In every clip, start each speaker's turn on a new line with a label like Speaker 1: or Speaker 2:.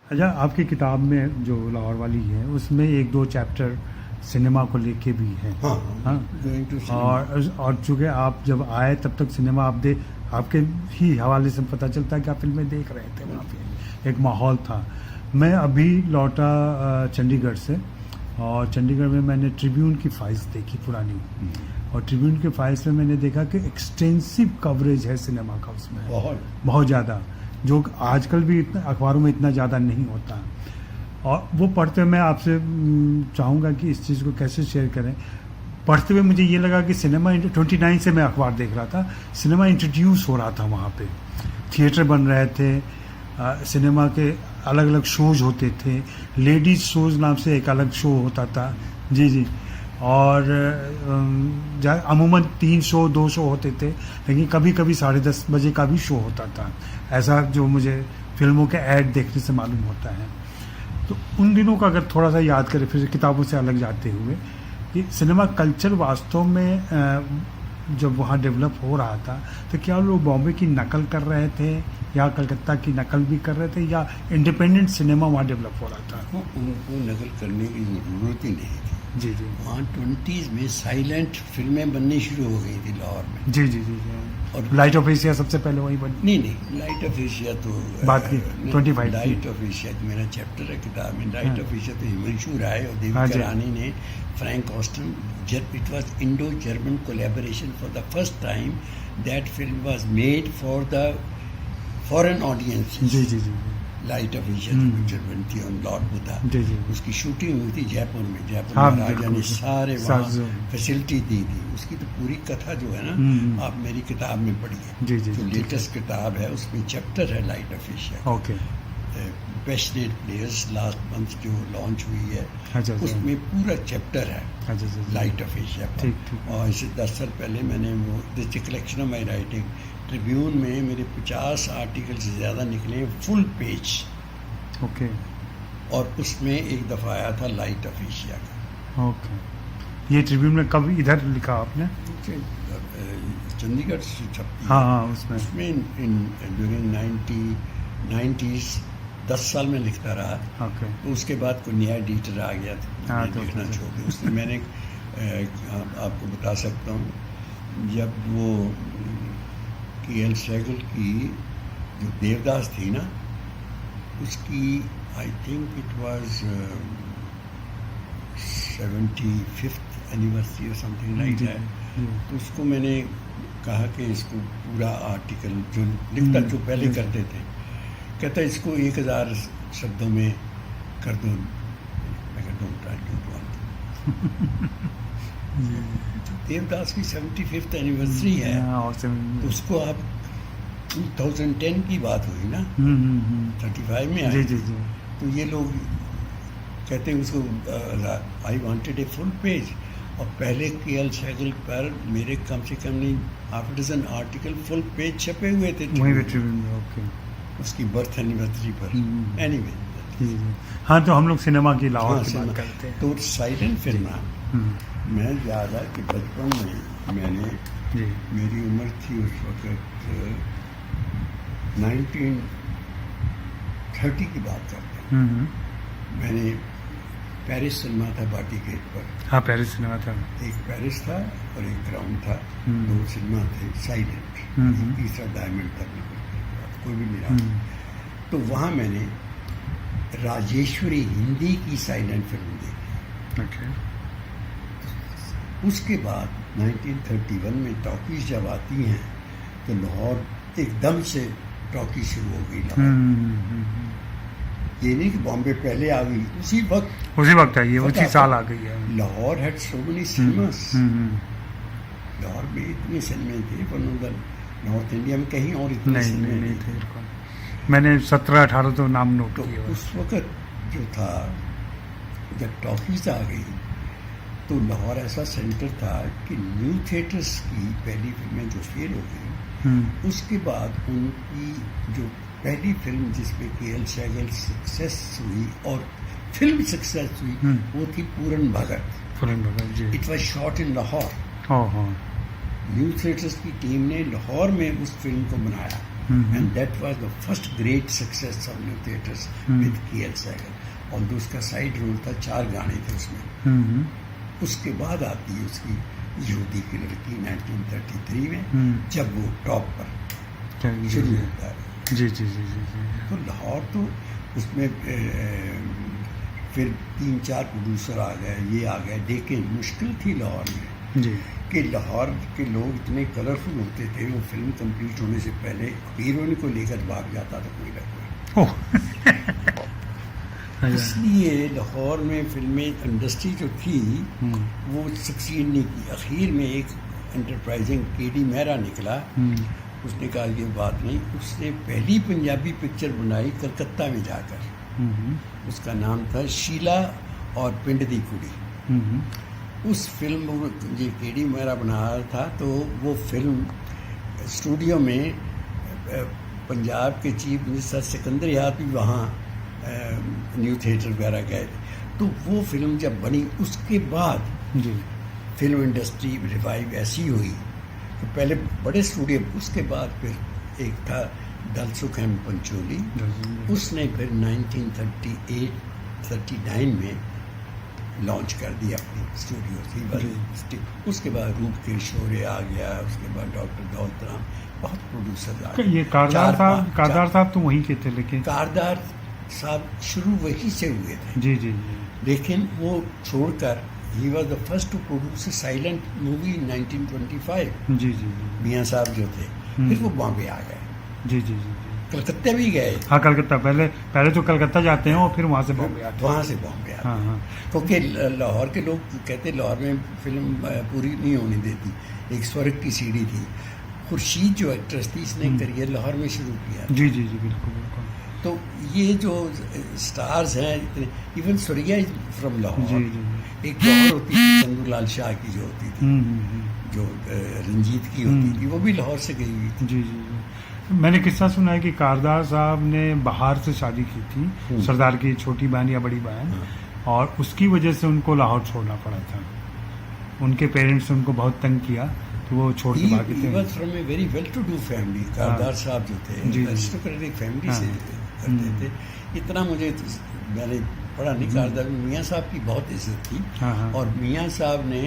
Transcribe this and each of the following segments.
Speaker 1: अच्छा, आपकी किताब में जो लाहौर वाली है उसमें एक दो चैप्टर सिनेमा को लेके भी है।
Speaker 2: हाँ,
Speaker 1: हाँ।
Speaker 2: गोइंग टू
Speaker 1: और चूँकि आप जब आए तब तक सिनेमा आपके ही हवाले से पता चलता है कि आप फिल्में देख रहे थे, वहाँ पे एक माहौल था। मैं अभी लौटा चंडीगढ़ से, और चंडीगढ़ में मैंने ट्रिब्यून की फाइल्स देखी पुरानी, और ट्रिब्यून के फाइल्स में मैंने देखा कि एक्सटेंसिव कवरेज है सिनेमा का उसमें, बहुत ज़्यादा, जो आजकल भी इतना अखबारों में इतना ज़्यादा नहीं होता। और वो पढ़ते हुए मैं आपसे चाहूँगा कि इस चीज़ को कैसे शेयर करें। पढ़ते हुए मुझे ये लगा कि सिनेमा 29 से मैं अखबार देख रहा था, सिनेमा इंट्रोड्यूस हो रहा था वहाँ पे, थिएटर बन रहे थे, सिनेमा के अलग अलग शोज होते थे, लेडीज़ शोज नाम से एक अलग शो होता था। जी जी। और अमूमन 3 शो 2 शो होते थे, लेकिन कभी कभी 10:30 बजे का भी शो होता था, ऐसा जो मुझे फिल्मों के ऐड देखने से मालूम होता है। तो उन दिनों का अगर थोड़ा सा याद करें, फिर किताबों से अलग जाते हुए, कि सिनेमा कल्चर वास्तव में जब वहाँ डेवलप हो रहा था, तो क्या लोग बॉम्बे की नकल कर रहे थे या कलकत्ता की नकल भी कर रहे थे, या इंडिपेंडेंट सिनेमा वहाँ डेवलप हो रहा था?
Speaker 2: उनको नकल करने की ज़रूरत ही नहीं थी।
Speaker 1: जी जी।
Speaker 2: वहाँ 20s में साइलेंट फिल्में बननी शुरू हो गई थी लाहौर में।
Speaker 1: जी जी जी जी। और लाइट ऑफ एशिया सबसे पहले वही बनी?
Speaker 2: नहीं, लाइट ऑफ एशिया तो
Speaker 1: बात की 25
Speaker 2: लाइट ऑफ एशिया मेरा चैप्टर है किताब में। लाइट ऑफ एशिया तो हिमांशु राय और देविका रानी ने, Frank Osten, it was Indo German collaboration for the first time. That film was made for the foreign audience.
Speaker 1: जी जी जी।
Speaker 2: लाइट ऑफ एशिया जो पिक्चर बनी थी ऑन लॉर्ड बुद्धा, उसकी शूटिंग हुई थी जयपुर में। जयपुर में राजा ने सारे वहाँ फैसिलिटी दी थी। उसकी तो पूरी कथा जो है ना, आप मेरी किताब में पढ़िए, जो लेटेस्ट किताब है उसमें चैप्टर है light of Asia.
Speaker 1: Okay.
Speaker 2: Passionate players last month जो लॉन्च हुई है, उसमें पूरा चैप्टर है लाइट ऑफ एशिया पर। और इसे 10 साल पहले मैंने वो this collection of my writing, Tribune में मेरे 50 आर्टिकल से ज़्यादा निकले, फुल पेज।
Speaker 1: ओके।
Speaker 2: और उसमें एक दफ़ा आया था लाइट ऑफ एशिया का।
Speaker 1: ओके। ये ट्रिब्यून में कब इधर लिखा आपने?
Speaker 2: चंडीगढ़ से छपी।
Speaker 1: हाँ, उसमें
Speaker 2: ड्यूरिंग 90s 10 साल में लिखता रहा।
Speaker 1: ओके।
Speaker 2: तो उसके बाद कोई नया एडिटर आ गया था, तो लिखना छोड़ दिया उसने। मैंने आपको बता सकता हूँ, जब वो KL सहगल की जो देवदास थी ना, उसकी I think it was 75th anniversary और समथिंग लाइक दैट। तो उसको मैंने कहा कि इसको पूरा आर्टिकल जो लिखता, जो पहले करते थे, कहता इसको 1000 शब्दों में कर दो। मैं कहता हूँ देवदास की 75th एनिवर्सरी है, तो उसको आप 2010 की बात हुई ना, 35 में आई। तो ये लोग कहते हैं उसको I wanted a full page. और पहले KL सहगल पर मेरे कम से कम नहीं half dozen article full page छपे हुए थे उसकी बर्थ एनिवर्सरी पर। एनीवे,
Speaker 1: हाँ, तो हम लोग सिनेमा की लाहौर की बात करते हैं।
Speaker 2: तो साइलेंट फिल्म मैं ज़्यादा कि बचपन में मैंने, मेरी उम्र थी उस वक्त 1930 की बात करते हैं। मैंने पेरिस सिनेमा था बाटी गेट पर।
Speaker 1: हाँ, पेरिस सिनेमा था।
Speaker 2: एक पेरिस था और एक ग्राउंड था, 2 सिनेमा थे साइलेंट। तीसरा डायमंड था, कोई भी नहीं रहा। तो वहाँ मैंने राजेश्वरी हिंदी की साइलेंट फिल्म देखी।
Speaker 1: ओके।
Speaker 2: उसके बाद 1931 में टॉकीज जब आती हैं, तो लाहौर एकदम से टॉकी शुरू हो गई लाहौर। ये नहीं कि बॉम्बे पहले आ गई, उसी वक्त
Speaker 1: है, ये उसी साल आ गई है।
Speaker 2: Lahore had so many cinemas. Lahore में इतने सिनेमे थे, पर नॉर्थ इंडिया में कहीं और इतने सिनेमे नहीं थे।
Speaker 1: मैंने 17-18 तो नाम नोट किया।
Speaker 2: उस वक्त जो था, जब टॉकीज आ गई, तो लाहौर ऐसा सेंटर था कि न्यू थिएटर्स की पहली फिल्में जो फेल हो गई, उसके बाद उनकी जो पहली फिल्म जिसमें KL सहगल सक्सेस हुई और फिल्म सक्सेस हुई, वो थी पूरन भगत।
Speaker 1: जी।
Speaker 2: It was shot in Lahore. New theatres की टीम ने लाहौर में उस फिल्म को बनाया। And that was the first great success of new theatres with K L. Saigal. और उसका साइड रोल था, 4 गाने थे उसमें। उसके बाद आती है उसकी यहूदी की लड़की 1933 में, जब वो टॉप पर शुरू होता है।
Speaker 1: जी जी जी जी जी।
Speaker 2: तो लाहौर तो उसमें फिर 3-4 प्रोड्यूसर आ गए, ये आ गए, लेकिन मुश्किल थी लाहौर में
Speaker 1: जी
Speaker 2: कि लाहौर के लोग इतने कलरफुल होते थे, वो फिल्म कंप्लीट होने से पहले हीरोइन को लेकर भाग जाता था कोई ना कोई। इसलिए लाहौर में फिल्में इंडस्ट्री जो थी वो सक्सीड नहीं की। आखिर में एक एंटरप्राइजिंग के.डी. मेहरा निकला, उसने कहा ये बात नहीं, उसने पहली पंजाबी पिक्चर बनाई कलकत्ता में जाकर। उसका नाम था शीला और पिंड दी कुड़ी। उस फिल्म जो के.डी. मेहरा बना रहा था, तो वो फिल्म स्टूडियो में पंजाब के चीफ मिनिस्टर सिकंदर याद भी वहाँ न्यू थिएटर वगैरह गए थे। तो वो फिल्म जब बनी, उसके बाद
Speaker 1: जी
Speaker 2: फिल्म इंडस्ट्री रिवाइव ऐसी हुई कि पहले बड़े स्टूडियो, उसके बाद फिर एक था दलसुख पंचोली, उसने फिर 1938-39 में लॉन्च कर दी अपनी स्टूडियो। उसके बाद रूप के शोरे आ गया, उसके बाद डॉक्टर दौलत राम, बहुत प्रोड्यूसर आ गए।
Speaker 1: ये कारदार साहब तो वहीं के थे, लेकिन
Speaker 2: कारदार साहब शुरू वहीं से हुए थे।
Speaker 1: जी जी जी।
Speaker 2: लेकिन वो छोड़कर ही was the first to produce a silent movie in 1925।
Speaker 1: जी जी जी।
Speaker 2: मियाँ साहब जो थे, फिर वो बॉम्बे आ गए।
Speaker 1: जी जी जी।
Speaker 2: कलकत्ते भी गए।
Speaker 1: हाँ, कलकत्ता पहले तो कलकत्ता जाते हैं और फिर वहाँ से बॉम्बे आते हैं।
Speaker 2: वहाँ से बॉम्बे आते हैं।
Speaker 1: हाँ हाँ।
Speaker 2: क्योंकि लाहौर के लोग कहते लाहौर में फिल्म पूरी नहीं होने देती। एक स्वर्ग की सीढ़ी थी, खुर्शीद जो एक्ट्रेस थी, इसने करियर लाहौर में शुरू किया।
Speaker 1: जी जी जी, बिल्कुल बिल्कुल।
Speaker 2: तो ये जो स्टार्स हैं इतने, even Suraiya is from Lahore.
Speaker 1: जी जी।
Speaker 2: एक लाहौर होती थी चंदूलाल शाह की जो होती थी, जो रंजीत की होती थी, वो भी लाहौर से गई हुई थी।
Speaker 1: जी जी जी। मैंने किस्सा सुना है कि कारदार साहब ने बाहर से शादी की थी, सरदार की छोटी बहन या बड़ी बहन, और उसकी वजह से उनको लाहौर छोड़ना पड़ा था। उनके पेरेंट्स ने उनको बहुत तंग किया, तो वो छोड़ के भागे थे।
Speaker 2: He was from a very well-to-do family। कारदार साहब जो थे अरिस्टोक्रेटिक फैमिली से करते थे। इतना मुझे मैंने पढ़ा नहीं। कारदार में मियाँ साहब की बहुत इज्जत थी, और मियाँ साहब ने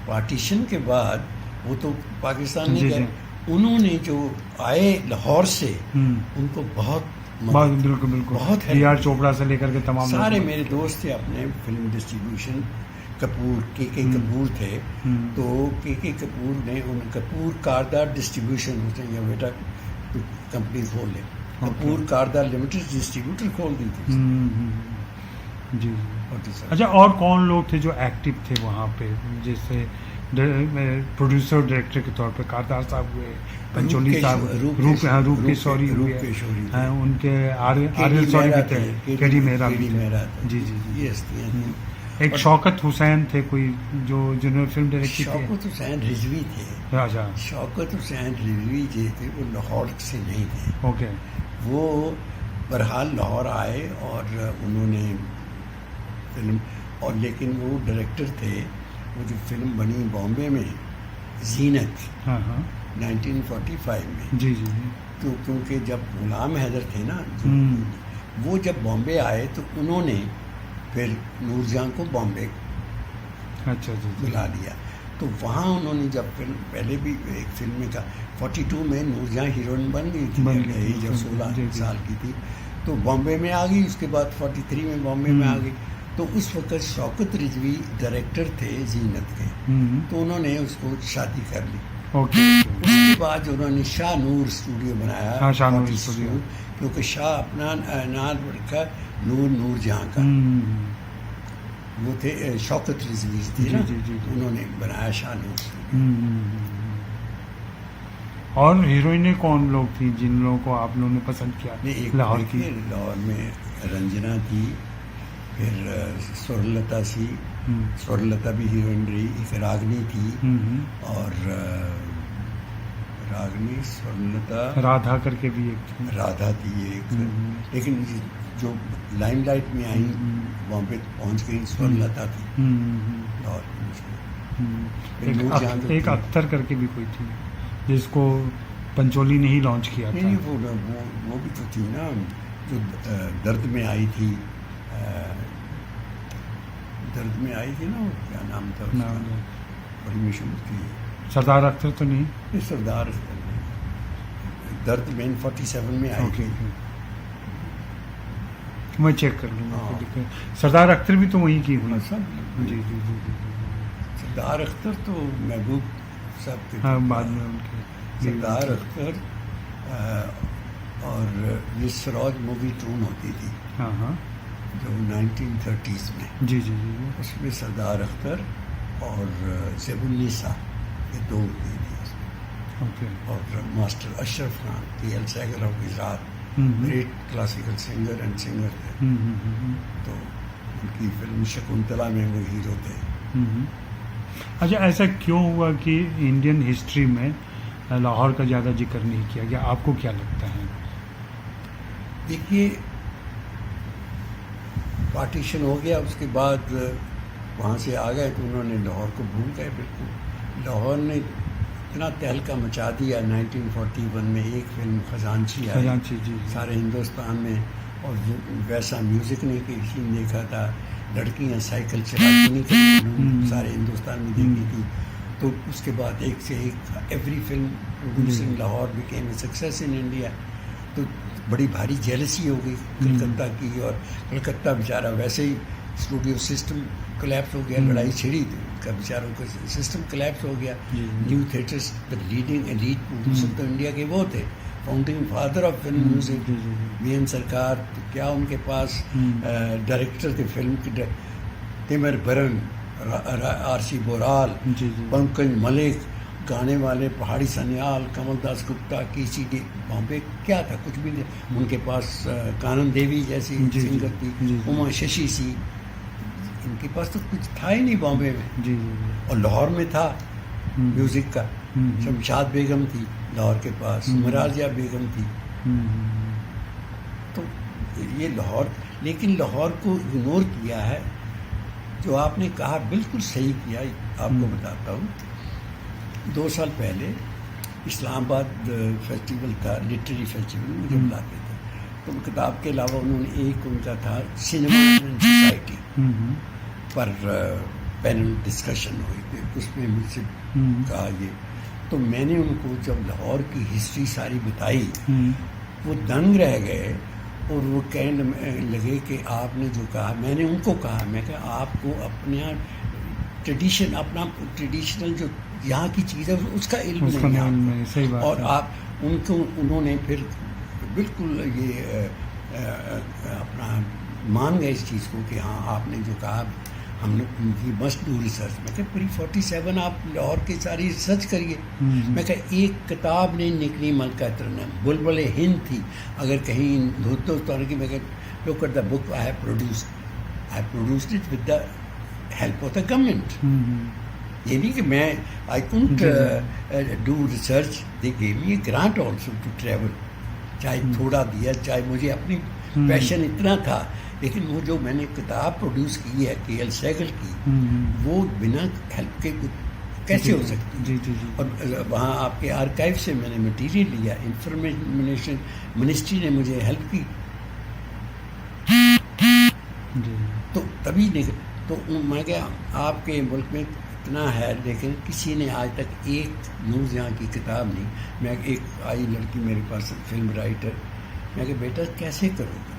Speaker 2: पार्टीशन के बाद, वो तो पाकिस्तान नहीं गए, उन्होंने जो आए लाहौर से, उनको बहुत
Speaker 1: बिल्कुल बिल्कुल, बहुत D.R. चोपड़ा से लेकर के तमाम
Speaker 2: सारे मेरे दोस्त थे अपने फिल्म डिस्ट्रीब्यूशन। कपूर के कपूर थे, तो के कपूर ने उन कपूर कारदार डिस्ट्रीब्यूशन, उसने बेटा कंपनी खोल ले, कपूर कारदार लिमिटेड डिस्ट्रीब्यूटर खोल दी थी।
Speaker 1: जी। अच्छा, और कौन लोग थे जो एक्टिव थे वहाँ पे, जैसे प्रोड्यूसर डायरेक्टर के तौर पे? कारदार साहब हुए, पंचोली साहब, रूप के शौरी हुए, उनके आर्यल शौरी भी थे, के.डी. मेहरा भी थे। जी जी जी।
Speaker 2: ये हस्तियाँ थी।
Speaker 1: एक शौकत हुसैन थे कोई, जो जिन्होंने फिल्म डायरेक्ट की थी।
Speaker 2: शौकत हुसैन रिजवी थे।
Speaker 1: अच्छा।
Speaker 2: शौकत हुसैन रिजवी जो थे, वो लाहौर से नहीं थे।
Speaker 1: ओके।
Speaker 2: वो बहरहाल लाहौर आए और उन्होंने फिल्म, और लेकिन वो डायरेक्टर थे। वो जो फिल्म बनी बॉम्बे में, जीनत, 1945 में।
Speaker 1: जी जी।
Speaker 2: तो क्योंकि जब गुलाम हैदर थे ना, वो जब बॉम्बे आए तो उन्होंने फिर नूरजहां को बॉम्बे
Speaker 1: अच्छा
Speaker 2: बुला लिया। तो वहाँ उन्होंने जब फिल्म, पहले भी एक फिल्म में का 42 में नूरजहां हीरोइन बन गई थी, जब 16 साल की थी, तो बॉम्बे में आ गई। उसके बाद 43 में बॉम्बे में आ गई। तो उस वक्त शौकत रिजवी डायरेक्टर थे जीनत के, तो उन्होंने उसको शादी कर ली। उसके बाद उन्होंने शाह नूर स्टूडियो बनाया, क्योंकि शाह अपना नाम रखा नूरजहां का। वो थे शौकत रिजवी थे ना, उन्होंने बनाया शाह नूर स्टूडियो।
Speaker 1: और हीरोइनें कौन लोग थी जिन लोगों को आप लोगों ने पसंद किया लाहौर की?
Speaker 2: लाहौर में रंजना थी, फिर स्वर्णलता सी, स्वर्णलता भी हीरोइन रही, एक रागनी थी, और रागनी, स्वर्णलता,
Speaker 1: राधा करके भी एक थी,
Speaker 2: राधा थी एक। लेकिन जो लाइमलाइट में आई, बॉम्बे पहुंच गई, स्वर्णलता थी।
Speaker 1: एक अख्तर करके भी कोई थी, जिसको पंचोली ने ही लॉन्च किया था।
Speaker 2: नहीं वो भी तो थी ना, जो दर्द में आई थी, दर्द में आई थी ना, क्या नाम था उसका, बड़ी मशहूर थी।
Speaker 1: सरदार अख्तर तो नहीं?
Speaker 2: ये सरदार अख्तर नहीं, दर्द में 47 में आई थी।
Speaker 1: मैं चेक कर लूँगा। सरदार अख्तर भी तो वहीं की हुई।
Speaker 2: सब
Speaker 1: जी जी जी जी।
Speaker 2: सरदार अख्तर तो महबूब साहब के,
Speaker 1: हाँ, बाद में उनके
Speaker 2: सरदार अख्तर और ये सरोज मूवी टून होती थी,
Speaker 1: हाँ हाँ,
Speaker 2: जो 1930s में,
Speaker 1: जी जी जी,
Speaker 2: उसमें सरदार अख्तर और ज़ेबुन्निसा ये दो होती थी उसमें।
Speaker 1: ओके।
Speaker 2: और master Ashraf Khan, KL. Saigal of Gujarat, great classical singer and singer थे। तो उनकी फिल्म शकुंतला में वो हीरो थे।
Speaker 1: अच्छा, ऐसा क्यों हुआ कि इंडियन हिस्ट्री में लाहौर का ज़्यादा जिक्र नहीं किया गया? आपको क्या लगता है?
Speaker 2: देखिए, पार्टीशन हो गया, उसके बाद वहाँ से आ गए तो उन्होंने लाहौर को भूल गए बिल्कुल। लाहौर ने इतना तहलका मचा दिया 1941 में, एक फिल्म खजांची आई सारे हिंदुस्तान में, और वैसा म्यूज़िक नहीं किसी ने देखा था। लड़कियाँ साइकिल चलाती नहीं थी, सारे हिंदुस्तान में देखी थी। तो उसके बाद एक से एक every film produce in Lahore became a success in India. तो बड़ी भारी जेलसी हो गई कलकत्ता की, और कलकत्ता बेचारा वैसे ही स्टूडियो सिस्टम कोलैप्स हो गया, लड़ाई छिड़ी तो उनका बेचारों का सिस्टम कोलैप्स हो गया। New theatres, the leading elite producer तो इंडिया के वो थे, founding father of film music, V N. Sarkar. तो क्या उनके पास डायरेक्टर थे फिल्म के, तिमर बरन, आर.सी. बोराल, पंकज मलिक, गाने वाले पहाड़ी सन्याल, कमल दास गुप्ता, के.सी.डी. बॉम्बे, क्या था? कुछ भी नहीं। उनके पास कानन देवी जैसी सिंगर थी, उमा शशि सी, इनके पास तो कुछ था ही नहीं बॉम्बे में। और लाहौर में था म्यूजिक का, शमशाद बेगम थी लाहौर के पास, मराजिया बेगम थी। तो ये लाहौर, लेकिन लाहौर को इग्नोर किया है। जो आपने कहा बिल्कुल सही किया। आपको बताता हूँ, 2 साल पहले इस्लामाबाद फेस्टिवल था, लिटरेरी फेस्टिवल, मुझे बुलाते थे। तो किताब के अलावा उन्होंने एक उनका था सिनेमा एंड सोसाइटी पर पैनल डिस्कशन हुई थी, उसमें मुझसे कहा ये। तो मैंने उनको जब लाहौर की हिस्ट्री सारी बताई, वो दंग रह गए, और वो कहने लगे कि आपने जो कहा, मैंने उनको कहा, मैं कहा आपको अपने ट्रेडिशन, अपना ट्रेडिशनल जो यहाँ की चीज़ है उसका इल्म नहीं,
Speaker 1: सही बात
Speaker 2: और आप उनको, उन्होंने फिर बिल्कुल ये अपना मान गए इस चीज़ को कि हाँ आपने जो कहा हम लोग उनकी मस्ट डू रिसर्च। मैं कहा पूरी 47 आप लाहौर की सारी रिसर्च करिए। मैं कहा एक किताब नहीं निकली मलका तरन, बुलबुल हिंद थी, अगर कहीं हिंदुस्तान की, मैं कहा look at the book I have produced it with the help of the government. ये नहीं कि मैं I couldn't do research, they gave me a grant also to travel, चाहे थोड़ा दिया, चाहे मुझे अपनी पैशन इतना था, लेकिन वो जो मैंने किताब प्रोड्यूस की है के.एल. सहगल की, वो बिना हेल्प के कैसे हो सकती है। और वहाँ आपके आर्काइव से मैंने मटेरियल लिया, इंफॉर्मेशन मिनिस्ट्री ने मुझे हेल्प की, तो तभी तो मैं क्या, आपके मुल्क में इतना है, लेकिन किसी ने आज तक एक न्यूज़ यहाँ की किताब नहीं। मैं एक आई लड़की मेरे पास, फिल्म राइटर, मैं कहा बेटा कैसे करोगे,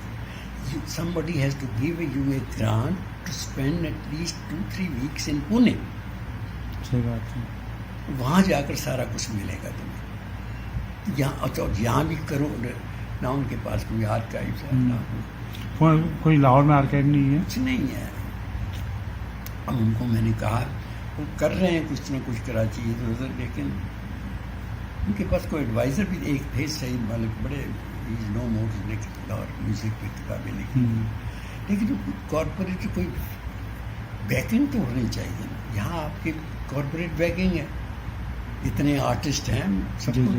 Speaker 2: somebody has to give you a grant to spend at least 2-3 weeks in Pune।
Speaker 1: सही बात है,
Speaker 2: वहाँ जाकर सारा कुछ मिलेगा तुम्हें। यहाँ भी करो ना, उनके पास कोई आर्काइव है ना,
Speaker 1: कोई लाहौर में आर्काइव नहीं है,
Speaker 2: कुछ नहीं है। अब उनको मैंने कहा, वो कर रहे हैं कुछ ना कुछ कराची इधर उधर, लेकिन उनके पास कोई एडवाइज़र भी एक थे सही वाले, बड़े नो मोर और म्यूज़िक पे किताबें लिखी, लेकिन कॉरपोरेट कोई बैकिंग तो होनी चाहिए ना। यहाँ आपकी कॉरपोरेट बैकिंग है, इतने आर्टिस्ट हैं, सबको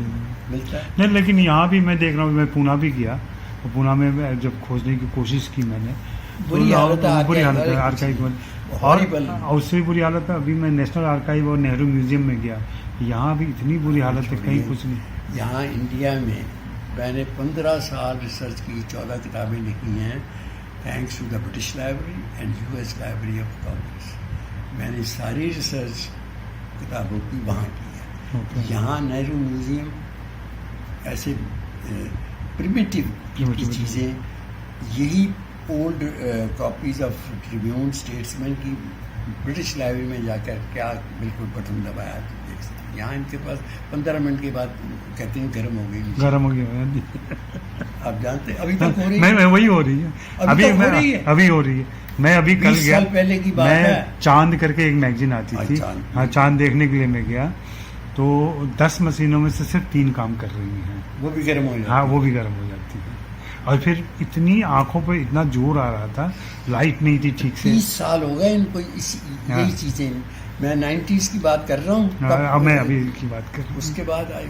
Speaker 2: मिलता है।
Speaker 1: नहीं, लेकिन यहाँ भी मैं देख रहा हूँ, मैं पूना भी गया, तो पूना में जब खोजने की कोशिश की मैंने,
Speaker 2: बुरी हालत है
Speaker 1: आर्काइव में, और उससे भी बुरी हालत है। अभी मैं नेशनल आर्काइव और नेहरू म्यूजियम में गया, यहाँ भी इतनी बुरी हालत है, कहीं कुछ नहीं।
Speaker 2: यहाँ इंडिया में मैंने 15 साल रिसर्च की, 14 किताबें लिखी हैं, thanks to the British Library and US Library of Congress. मैंने सारी रिसर्च किताबों की वहाँ की है। यहाँ नेहरू म्यूजियम ऐसे प्रिमिटिव चीज़ें, यही old copies of Tribune statesman की ब्रिटिश लाइब्रेरी में जाकर क्या बिल्कुल बटन दबाया तो देख सकते। यहाँ इनके पास 15 मिनट के बाद कहते हैं गर्म हो गई,
Speaker 1: गर्म हो गई।
Speaker 2: आप जानते अभी तक हो रही है।
Speaker 1: मैं वही हो रही है, अभी हो रही है। मैं अभी कल गया,
Speaker 2: साल पहले की बात है,
Speaker 1: चांद करके एक मैगजीन आती थी, हाँ, चांद देखने के लिए मैं गया, तो 10 मशीनों में से सिर्फ 3 काम कर रही हैं,
Speaker 2: वो भी गर्म हो जाती है।
Speaker 1: हाँ, वो भी गर्म हो जाती है। और फिर इतनी आंखों पे इतना जोर आ रहा था, लाइट नहीं थी ठीक से।
Speaker 2: 30 साल हो गए इनको यही चीजें। मैं 90s की बात कर रहा हूँ,
Speaker 1: अब मैं अभी की बात कर रहा हूँ।
Speaker 2: उसके बाद आई,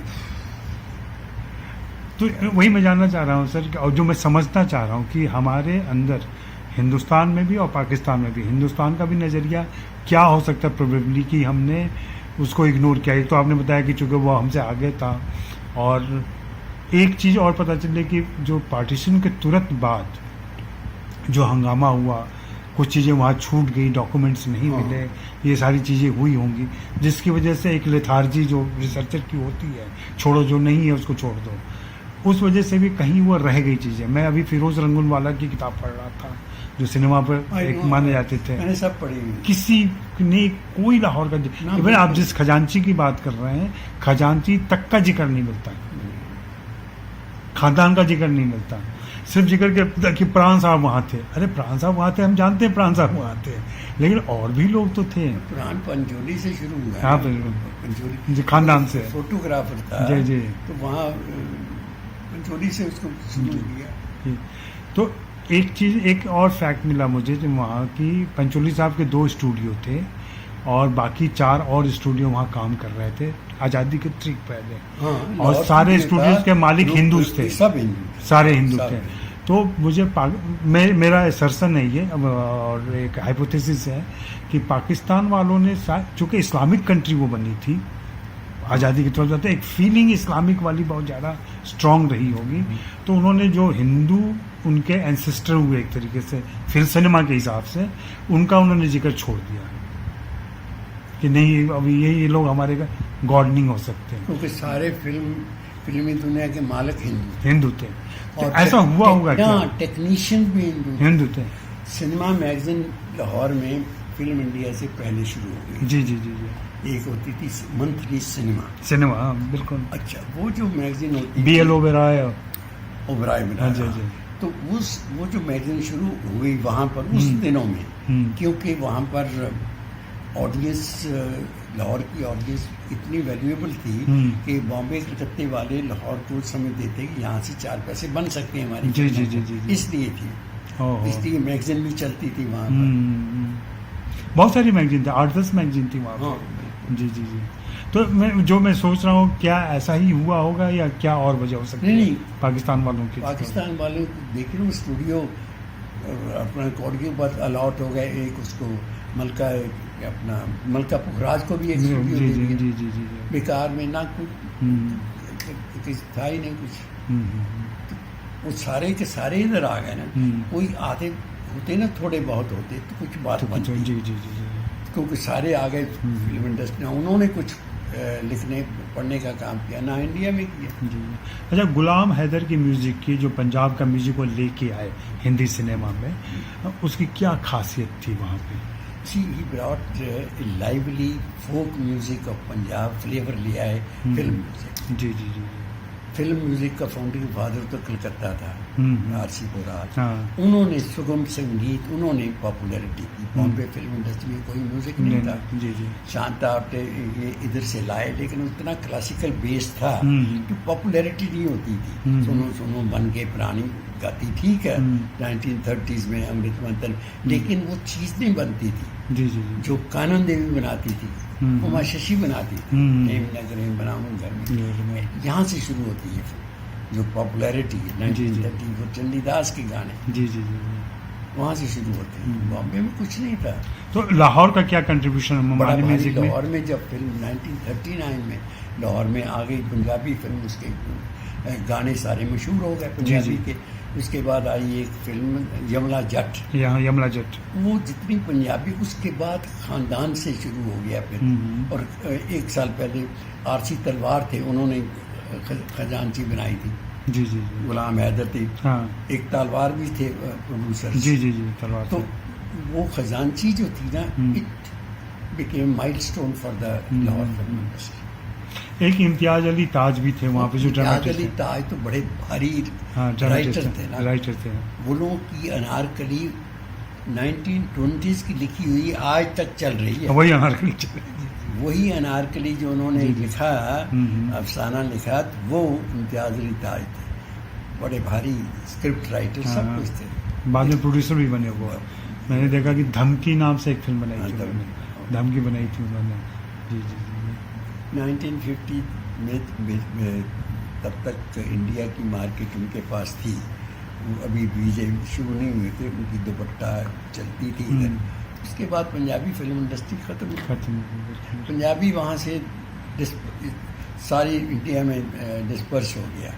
Speaker 1: तो वही मैं जानना चाह रहा हूँ सर, और जो मैं समझना चाह रहा हूँ कि हमारे अंदर हिंदुस्तान में भी और पाकिस्तान में भी, हिंदुस्तान का भी नज़रिया क्या हो सकता है प्रोबेबली कि हमने उसको इग्नोर किया। एक तो आपने बताया कि चूँकि वो हमसे आगे था, और एक चीज़ और पता चले कि जो पार्टीशन के तुरंत बाद जो हंगामा हुआ, कुछ चीज़ें वहाँ छूट गई, डॉक्यूमेंट्स नहीं मिले, ये सारी चीज़ें हुई होंगी, जिसकी वजह से एक लेथार्जी जो रिसर्चर की होती है, छोड़ो जो नहीं है उसको छोड़ दो, उस वजह से भी कहीं वो रह गई चीज़ें। मैं अभी फिरोज रंगूनवाला की किताब पढ़ रहा था, जो सिनेमा पर एक माने जाते थे,
Speaker 2: मैंने सब पढ़ी। किसी
Speaker 1: ने कोई लाहौर का इवन आप जिस खजांची की बात कर रहे हैं, खजांची तक का जिक्र नहीं मिलता, खानदान का जिक्र नहीं मिलता, सिर्फ जिक्र कि प्राण साहब वहाँ थे। अरे प्राण साहब वहाँ थे, हम जानते हैं प्राण साहब वहाँ थे, लेकिन और भी लोग तो थे।
Speaker 2: प्राण पंचोली से शुरू हुआ,
Speaker 1: हाँ पंचोली खानदान से,
Speaker 2: फोटोग्राफर था
Speaker 1: जी जी, तो
Speaker 2: वहाँ पंचोली से उसको शुरू किया।
Speaker 1: तो एक चीज़, एक और फैक्ट मिला मुझे जो वहाँ की, पंचोली साहब के 2 स्टूडियो थे और बाकी 4 और स्टूडियो वहाँ काम कर रहे थे आज़ादी के ठीक पहले। और सारे स्टूडियोज के मालिक हिंदूज थे, सब सारे हिंदू थे। तो मुझे मेरा असर्शन है ये, और एक हाइपोथेसिस है कि पाकिस्तान वालों ने, चूँकि इस्लामिक कंट्री वो बनी थी आज़ादी की तरफ, एक फीलिंग इस्लामिक वाली बहुत ज़्यादा स्ट्रांग रही होगी, तो उन्होंने जो हिंदू उनके एंसेस्टर हुए एक तरीके से, फिर सिनेमा के हिसाब से उनका उन्होंने जिक्र छोड़ दिया कि नहीं अभी ये लोग हमारे गॉड नहीं हो सकते,
Speaker 2: क्योंकि सारे फिल्मी दुनिया के मालिक
Speaker 1: हिंदू थे। और ऐसा हुआ होगा क्या?
Speaker 2: टेक्नीशियन भी
Speaker 1: हिंदू थे।
Speaker 2: सिनेमा मैगजीन लाहौर में फिल्म इंडिया से पहले शुरू हो गई।
Speaker 1: जी जी जी जी।
Speaker 2: एक होती थी मंथली सिनेमा,
Speaker 1: बिल्कुल।
Speaker 2: अच्छा, वो जो मैगजीन होती
Speaker 1: BL ओबेरॉय
Speaker 2: में, तो वो जो मैगजीन शुरू हुई वहाँ पर उस दिनों में, क्योंकि वहाँ पर ऑडियंस, लाहौर की ऑडियंस इतनी वैल्यूएबल थी कि बॉम्बे कलकत्ते वाले लाहौर को समझते थे कि यहाँ से 4 पैसे बन सकते हैं हमारी।
Speaker 1: जी जी जी जी,
Speaker 2: इसलिए थी, इसलिए मैगजीन भी चलती थी वहाँ पर।
Speaker 1: बहुत सारी मैगजीन थी, 8-10 मैगजीन थी वहाँ पर। जी जी जी। तो मैं सोच रहा हूँ क्या ऐसा ही हुआ होगा या क्या और वजह हो सकती है? नहीं, पाकिस्तान वालों की,
Speaker 2: पाकिस्तान वालों देख रहे हो, स्टूडियो अपना कोड के ऊपर अलॉट हो गए, एक उसको मलका पुखराज को भी एक स्टूडियो दे दिया, बेकार में, ना कुछ था ही नहीं कुछ। वो सारे के सारे इधर आ गए ना, कोई आधे होते ना, थोड़े बहुत होते तो कुछ बात बनती, क्योंकि सारे आ गए फिल्म इंडस्ट्री, उन्होंने कुछ लिखने पढ़ने का काम किया, ना इंडिया में किया।
Speaker 1: अच्छा, गुलाम हैदर की म्यूज़िक की, जो पंजाब का म्यूज़िक को लेके आए हिंदी सिनेमा में, उसकी क्या खासियत थी वहाँ पे?
Speaker 2: He brought lively folk music of Punjab flavour ले आए फिल्म म्यूजिक।
Speaker 1: जी जी जी।
Speaker 2: फिल्म म्यूजिक का फाउंडिंग फादर तो कलकत्ता था, RC पुराज। उन्होंने सुगम संगीत, उन्होंने पॉपुलैरिटी की। बॉम्बे फिल्म इंडस्ट्री में कोई म्यूजिक नहीं था।
Speaker 1: जी जी।
Speaker 2: शांता आप्टे ये इधर से लाए, लेकिन उतना क्लासिकल बेस था कि पॉपुलैरिटी नहीं होती थी। सुनो सुनो बन के पुरानी गाती, ठीक है, 1930s में अमृत मंथन, लेकिन वो चीज़ नहीं बनती थी।
Speaker 1: जी जी। जो
Speaker 2: कानन देवी बनाती थी, उमा शशि बनाती थी, नेम नगर बनाऊँ घर में, यहाँ से शुरू होती है जो पॉपुलैरिटी है 1930 वो चंडीदास के गाने।
Speaker 1: जी जी जी।
Speaker 2: वहाँ से शुरू होते हैं। बॉम्बे में कुछ नहीं था।
Speaker 1: तो लाहौर का क्या कंट्रीब्यूशन है
Speaker 2: बड़ा
Speaker 1: ममाली
Speaker 2: भारी
Speaker 1: म्यूजिक में?
Speaker 2: लाहौर में जब फिल्म 1939 में लाहौर में आ गई पंजाबी फिल्म, उसके गाने सारे मशहूर हो गए पंजाबी के। उसके बाद आई एक फिल्म यमला जट,
Speaker 1: यहाँ यमला जट,
Speaker 2: वो जितनी पंजाबी, उसके बाद खानदान से शुरू हो गया फिर। और एक साल पहले आरसी तलवार थे, उन्होंने खजांची बनाई थी।
Speaker 1: जी जी जी,
Speaker 2: गुलाम हैदर थे।
Speaker 1: हाँ,
Speaker 2: एक तलवार भी थे प्रोड्यूसर।
Speaker 1: जी जी जी, तलवार।
Speaker 2: तो वो खजांची जो थी ना, it became milestone for the Lahore film industry.
Speaker 1: एक इम्तियाज अली ताज भी थे वहाँ पे जो
Speaker 2: इम्तियाज अली ताज तो बड़े भारी राइटर थे ना,
Speaker 1: राइटर थे।
Speaker 2: वो लोगों की अनारकली 1920s की लिखी हुई आज तक चल रही है।
Speaker 1: वही अनारकली चल रही है,
Speaker 2: वही अनारकली जो उन्होंने लिखा, अफसाना लिखा, वो इम्तियाज अली ताज थे। बड़े भारी स्क्रिप्ट राइटर, सब कुछ थे।
Speaker 1: बाद में प्रोड्यूसर भी बने हुए। मैंने देखा कि धमकी नाम से एक फिल्म बनाई थी उन्होंने, धमकी बनाई थी उन्होंने। जी जी जी।
Speaker 2: 1950 में तब तक इंडिया की मार्केट उनके पास थी। वो अभी वीजे शुरू नहीं हुए थे, उनकी दुपट्टा चलती थी इधर। उसके बाद पंजाबी फिल्म इंडस्ट्री खत्म। पंजाबी वहाँ से सारी इंडिया में डिस्पर्स हो गया,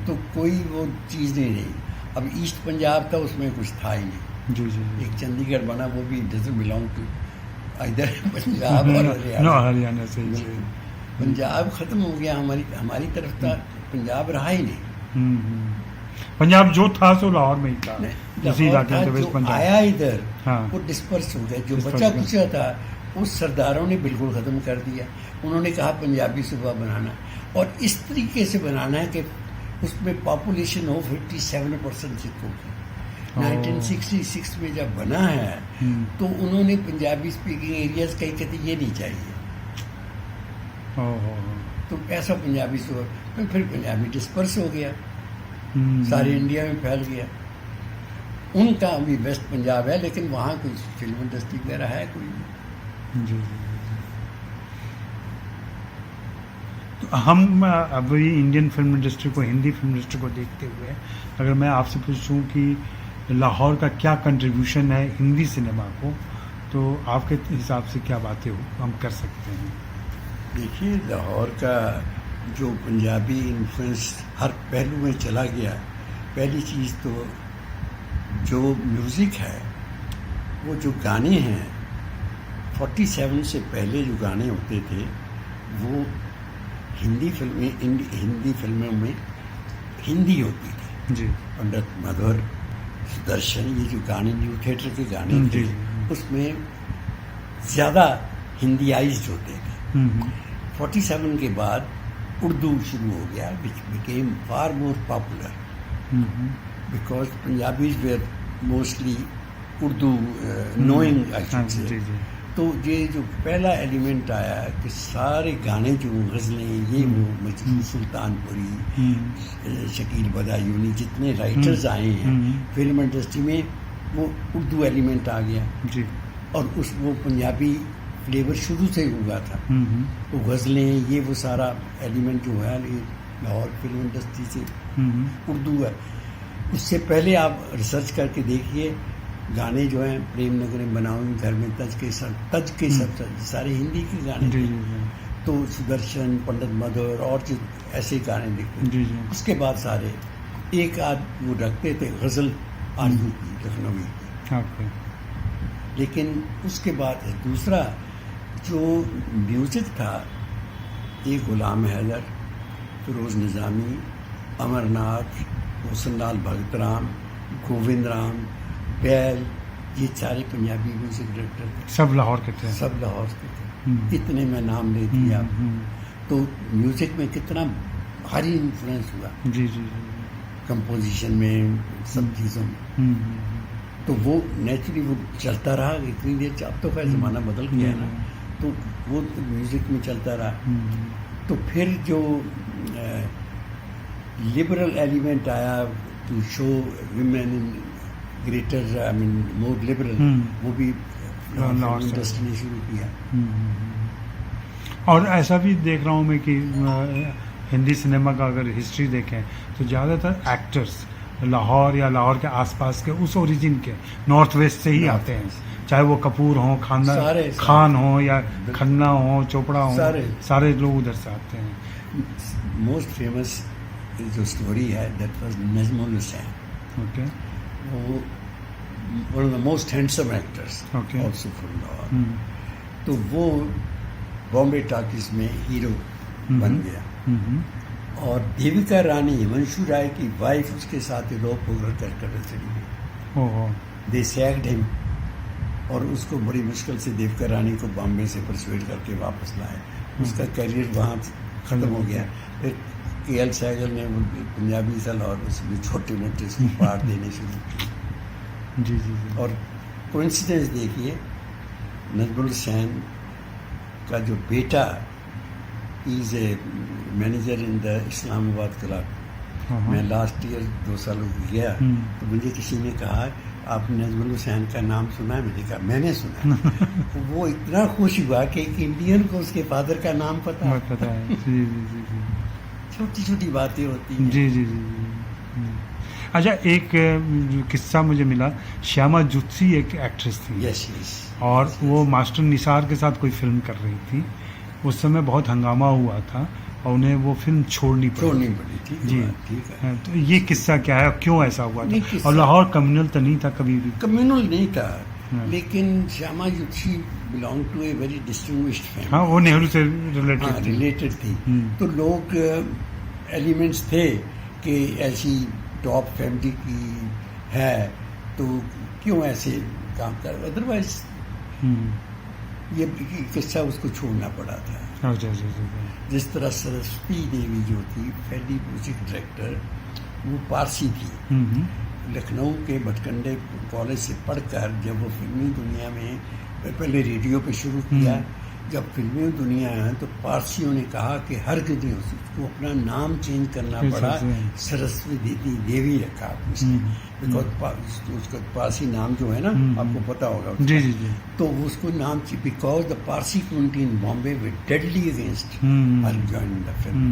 Speaker 2: तो कोई वो चीज़ नहीं रही। अब ईस्ट पंजाब था, उसमें कुछ था ही नहीं।
Speaker 1: जी जी,
Speaker 2: एक चंडीगढ़ बना, वो भी डजंट बिलोंग टू इधर पंजाब और
Speaker 1: हरियाणा से।
Speaker 2: पंजाब खत्म हो गया, हमारी तरफ था, पंजाब रहा ही नहीं।
Speaker 1: पंजाब जो था सो लाहौर में ही था, उसी इलाके में
Speaker 2: जो
Speaker 1: पंजाब
Speaker 2: आया इधर,
Speaker 1: हाँ,
Speaker 2: वो डिस्पर्स हो गया। जो बचा कुचा था, उस सरदारों ने बिल्कुल ख़त्म कर दिया। उन्होंने कहा पंजाबी सूबा बनाना, और इस तरीके से बनाना है कि उसमें पॉपुलेशन हो 57% सिखों की। 1966 में जब बना है, तो उन्होंने पंजाबी स्पीकिंग एरियाज कहीं कहते ये नहीं चाहिए, तो ऐसा पंजाबी सूबा, तो फिर पंजाबी डिस्पर्स हो गया, सारे इंडिया में फैल गया। उनका अभी वेस्ट पंजाब है, लेकिन वहाँ कोई फिल्म इंडस्ट्री वगैरह है कोई नहीं।
Speaker 1: जी। तो हम अभी इंडियन फिल्म इंडस्ट्री को, हिंदी फिल्म इंडस्ट्री को देखते हुए, अगर मैं आपसे पूछूं कि लाहौर का क्या कंट्रीब्यूशन है हिंदी सिनेमा को, तो आपके हिसाब से क्या बातें हम कर सकते हैं?
Speaker 2: देखिए, लाहौर का जो पंजाबी इन्फ्लुएंस हर पहलू में चला गया। पहली चीज़ तो जो म्यूज़िक है, वो जो गाने हैं, 47 से पहले जो गाने होते थे, वो हिंदी फिल्मों में हिंदी होती थी। जी। पंडित मधुर, सुदर्शन, ये जो गाने न्यू थिएटर के गाने थे, उसमें ज़्यादा हिंदीआइज्ड होते थे। 47 के बाद उर्दू शुरू हो गया, which became far more popular, because Punjabis were mostly Urdu knowing, I should say. तो ये जो पहला एलिमेंट आया कि सारे गाने जो गज़लें, ये वो मजनू सुल्तानपुरी, शकील बदायूनी, जितने राइटर्स आए हैं फिल्म इंडस्ट्री में, वो उर्दू एलिमेंट आ गया। जी। और वो पंजाबी फ्लेवर शुरू से हुआ था। तो गज़लें, ये वो सारा एलिमेंट जो है, ये लाहौर फिल्म इंडस्ट्री से उर्दू है। उससे पहले आप रिसर्च करके देखिए, गाने जो हैं, प्रेम नगर में बनाऊं, घर में तज के सब सारे हिंदी के गाने। तो सुदर्शन, पंडित मधुर और जो ऐसे गाने लिखते, उसके बाद सारे एक आध वो रखते थे गज़ल आरजू की, लखनवी की। लेकिन उसके बाद दूसरा जो म्यूज़िक था, ये गुलाम हैदर, फिरोज़ निज़ामी, अमरनाथ, हुसन लाल भगत राम, गोविंद राम, बैल, ये सारे पंजाबी म्यूज़िक डायरेक्टर थे। सब लाहौर के थे। सब लाहौर के थे। इतने मैं नाम ले दिया। तो म्यूज़िक में कितना भारी इन्फ्लुएंस हुआ। जी जी। कंपोजिशन में, सब चीज़ों में। तो वो नेचुरली वो चलता रहा इतनी देर। अब तो खैर ज़माना बदल गया ना, तो वो म्यूज़िक में चलता रहा। तो फिर जो लिबरल एलिमेंट आया to show women in greater, I mean more liberal, वो भी इंडस्ट्री ने शुरू किया।
Speaker 1: और ऐसा भी देख रहा हूँ मैं कि हिंदी सिनेमा का अगर हिस्ट्री देखें तो ज़्यादातर एक्टर्स लाहौर या लाहौर के आसपास के उस ओरिजिन के नॉर्थ वेस्ट से ही आते हैं, चाहे वो कपूर हो, खान हो या खन्ना हो, चोपड़ा हो, सारे लोग उधर से आते हैं।
Speaker 2: मोस्ट फेमस जो स्टोरी है that was Najmul Hussain.
Speaker 1: Okay,
Speaker 2: वो one of the most handsome actors also from Lahore. तो वो बॉम्बे टॉकीज में हीरो बन गया और देविका रानी हिमांशु राय की वाइफ उसके साथ इलोप होकर चली गई। दे सैक्ड हिम और उसको बड़ी मुश्किल से देविका रानी को बॉम्बे से परसुएड करके वापस लाए। उसका करियर वहाँ ख़त्म हो गया। फिर के.एल. सहगल ने पंजाबी सल और उसमें छोटे मोटे उसको पार्ट देने शुरू किए।
Speaker 1: जी जी जी।
Speaker 2: और कोइंसिडेंस देखिए, नजमुल हुसैन का जो बेटा is a manager in the Islamabad club. मैं लास्ट ईयर 2 सालों को गया तो मुझे किसी ने कहा आपने नजमुल हुसैन का नाम सुना है? मैंने कहा मैंने सुना तो वो इतना खुश हुआ कि एक इंडियन को उसके फादर का नाम पता
Speaker 1: है। जी जी जी जी।
Speaker 2: छोटी छोटी बातें होती हैं।
Speaker 1: जी जी जी। अच्छा, एक किस्सा मुझे मिला, श्यामा जुत्सी एक एक्ट्रेस थी।
Speaker 2: Yes yes.
Speaker 1: और वो मास्टर निसार के साथ कोई फिल्म कर रही थी। उस समय बहुत हंगामा हुआ था और उन्हें वो फिल्म छोड़नी पड़ी।
Speaker 2: ठीक
Speaker 1: जी,
Speaker 2: ठीक है।
Speaker 1: तो ये किस्सा क्या है, क्यों ऐसा हुआ था? और लाहौर कम्युनल तो नहीं था कभी भी?
Speaker 2: कम्युनल नहीं था, लेकिन Shyama Zutshi belong to a very distinguished family.
Speaker 1: हाँ, वो नेहरू से रिलेटेड
Speaker 2: थी। तो लोग एलिमेंट्स थे कि ऐसी टॉप फैमिली की है तो क्यों ऐसे काम कर, अदरवाइज ये किस्सा उसको छोड़ना पड़ा था। जिस तरह सरस्वती देवी जो थी पहली म्यूजिक डायरेक्टर, वो पारसी थी। लखनऊ के भटकंडे कॉलेज से पढ़कर जब वो फिल्मी दुनिया में पहले रेडियो पे शुरू किया, जब फिल्मी दुनिया है तो पारसियों ने कहा कि हर किसी उसको अपना नाम चेंज करना पड़ा, सरस्वती देवी रखा बिकॉज उसका पारसी नाम जो है ना, आपको पता होगा।
Speaker 1: जी जी जी।
Speaker 2: तो उसको नाम because the Parsi community in Bombay with deadly against her join the film.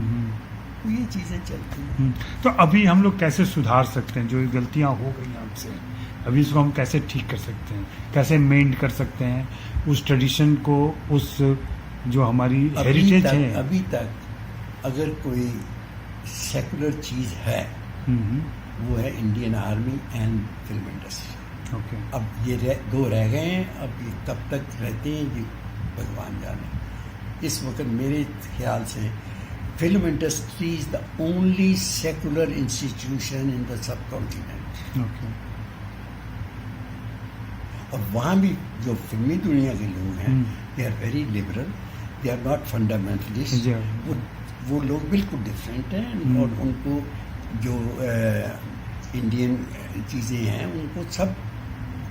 Speaker 2: तो ये चीज़ें चलती हैं।
Speaker 1: तो अभी हम लोग कैसे सुधार सकते हैं जो गलतियां हो गई हमसे? अभी इसको हम कैसे ठीक कर सकते हैं, कैसे मेंटेन कर सकते हैं उस ट्रेडिशन को, उस जो हमारी हेरिटेज है?
Speaker 2: अभी तक अगर कोई सेकुलर चीज़ है वो है Indian army and film industry.
Speaker 1: Okay.
Speaker 2: अब ये दो रह गए हैं, अब ये कब तक रहते हैं ये भगवान जाने। इस वक्त मेरे ख्याल से film industry is the only secular institution in the subcontinent.
Speaker 1: Okay.
Speaker 2: और वहाँ भी जो फिल्मी दुनिया के लोग हैं they are very liberal, they are not fundamentalist. वो लोग बिल्कुल डिफरेंट हैं और उनको जो इंडियन चीज़ें हैं उनको सब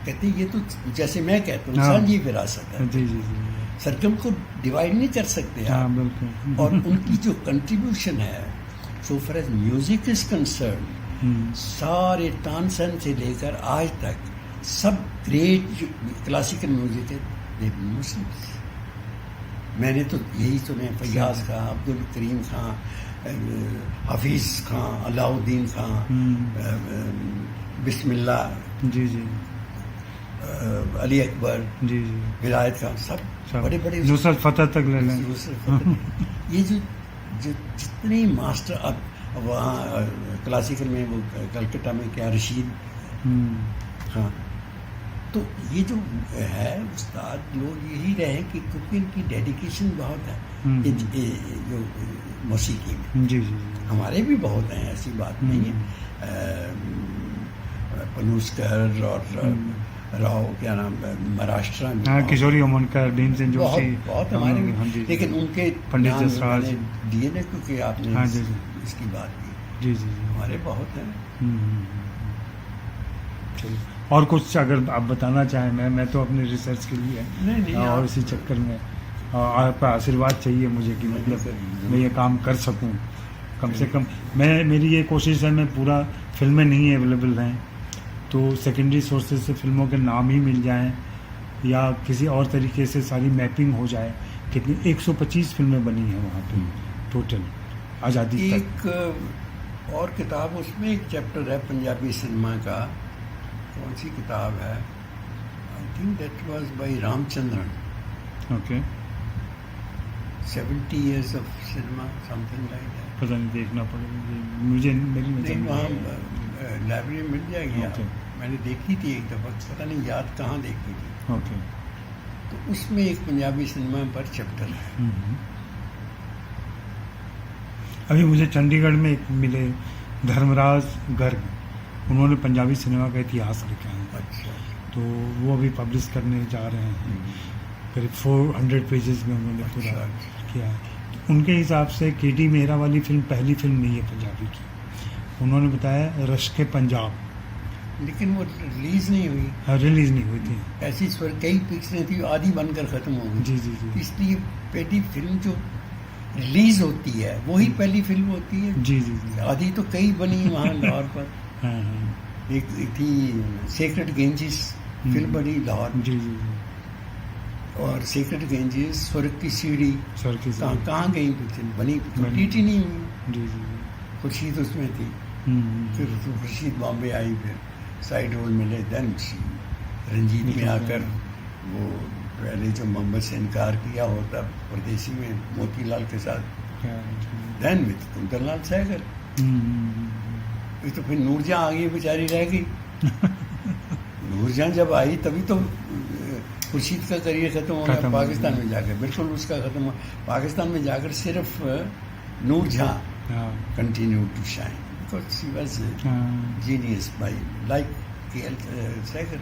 Speaker 2: कहते हैं ये तो जैसे मैं कहता हूँ साझी विरासत है।
Speaker 1: जी जी जी।
Speaker 2: सरगम को डिवाइड नहीं कर सकते आप।
Speaker 1: बिल्कुल।
Speaker 2: और उनकी जो कंट्रीब्यूशन है so far as music is concerned, सारे तानसेन से लेकर आज तक सब ग्रेट क्लासिकल म्यूजिक है मुस्लिम्स। मैंने तो यही सुने, फैयाज खां, अब्दुल करीम खां, हफीज खां, अलाउद्दीन खां, बिस्मिल्लाह,
Speaker 1: जी जी,
Speaker 2: अली अकबर,
Speaker 1: जी जी,
Speaker 2: विलायत खान, सब बड़े बड़े,
Speaker 1: नुसरत फतेह तक ले लें।
Speaker 2: ये जो जितने मास्टर अब वहाँ क्लासिकल में वो कलकत्ता में क्या रशीद, हाँ, तो ये जो है उस्ताद लोग यही रहे कि क्योंकि इनकी डेडिकेशन बहुत है जो मौसीकी में।
Speaker 1: जी जी,
Speaker 2: हमारे भी बहुत हैं, ऐसी बात नहीं है। पलूस्कर और राव क्या नाम, महाराष्ट्र में
Speaker 1: किशोरी उमनकर, भीमसेन जोशी,
Speaker 2: बहुत हमारे भी, लेकिन उनके
Speaker 1: पंडित जसराज
Speaker 2: दिए ना, क्योंकि आपने इसकी बात की।
Speaker 1: जी जी,
Speaker 2: हमारे बहुत हैं।
Speaker 1: चलिए, और कुछ अगर आप बताना चाहें? मैं तो अपने रिसर्च के लिए
Speaker 2: नहीं,
Speaker 1: और इसी चक्कर में आपका आशीर्वाद चाहिए मुझे कि मतलब मैं ये काम कर सकूं कम से कम। मेरी ये कोशिश है, मैं पूरा फिल्में नहीं अवेलेबल हैं तो सेकेंडरी सोर्सेज से फिल्मों के नाम ही मिल जाएं या किसी और तरीके से सारी मैपिंग हो जाए। कितनी 125 फिल्में बनी हैं वहाँ पे टोटल आज़ादी तक।
Speaker 2: और किताब उसमें एक चैप्टर है पंजाबी सिनेमा का, कौन सी किताब है, I think that was by Ramachandran,
Speaker 1: okay
Speaker 2: 70 years of cinema, something like that.
Speaker 1: पता नहीं, देखना पड़ेगा मुझे, मेरी
Speaker 2: नहीं,
Speaker 1: नज़र
Speaker 2: वहाँ
Speaker 1: में आया।
Speaker 2: लाइब्रेरी में मिल जाएगी।
Speaker 1: ओके।
Speaker 2: मैंने देखी थी एक दफ़ा, पता नहीं याद कहाँ देखी थी।
Speaker 1: ओके।
Speaker 2: तो उसमें एक पंजाबी सिनेमा पर चैप्टर है।
Speaker 1: अभी मुझे चंडीगढ़ में एक मिले धर्मराज गर्ग, उन्होंने पंजाबी सिनेमा का इतिहास लिखा है।
Speaker 2: अच्छा।
Speaker 1: तो वो अभी पब्लिश करने जा रहे हैं, करीब 400 पेजेस में उन्होंने पूरा किया है। तो उनके हिसाब से केटी मेहरा वाली फिल्म पहली फिल्म नहीं है पंजाबी की। उन्होंने बताया रश्के पंजाब,
Speaker 2: लेकिन वो रिलीज नहीं हुई।
Speaker 1: रिलीज नहीं हुई थी।
Speaker 2: ऐसी कई पिक्चरें थी, आधी बनकर खत्म हो गई।
Speaker 1: जी जी जी।
Speaker 2: इसलिए पहली फिल्म जो रिलीज होती है वही पहली फिल्म होती है।
Speaker 1: जी जी जी।
Speaker 2: आधी तो कई बनी वहाँ लाहौर पर।
Speaker 1: हाँ हाँ।
Speaker 2: एक थी सेक्रेट गेंजिस फिल्म बनी लाहौर,
Speaker 1: जी जी जी।
Speaker 2: और सेक्रेट गेंजिस, स्वर्ग की सीढ़ी,
Speaker 1: सर की
Speaker 2: कहाँ गई पिक्चर, बनी कंप्लीट ही नहीं हुई।
Speaker 1: जी जी।
Speaker 2: खुर्शीद उसमें थी, फिर तो खुर्शीद बॉम्बे आई, फिर साइड रोल मिले, देन रंजीत में आकर वो पहले जो मोहम्मद से इनकार किया होता परदेसी में मोतीलाल के साथ, देन विद कुंदनलाल सहगल। तो फिर नूरजहां आ गई, बेचारी रह गई। नूरजहां जब आई तभी तो खुर्शीद का करियर खत्म हो गया पाकिस्तान में जाकर, बिल्कुल उसका खत्म हुआ। पाकिस्तान में जाकर सिर्फ Noorjahan continue to shine because she was genius by like K L Sehgal.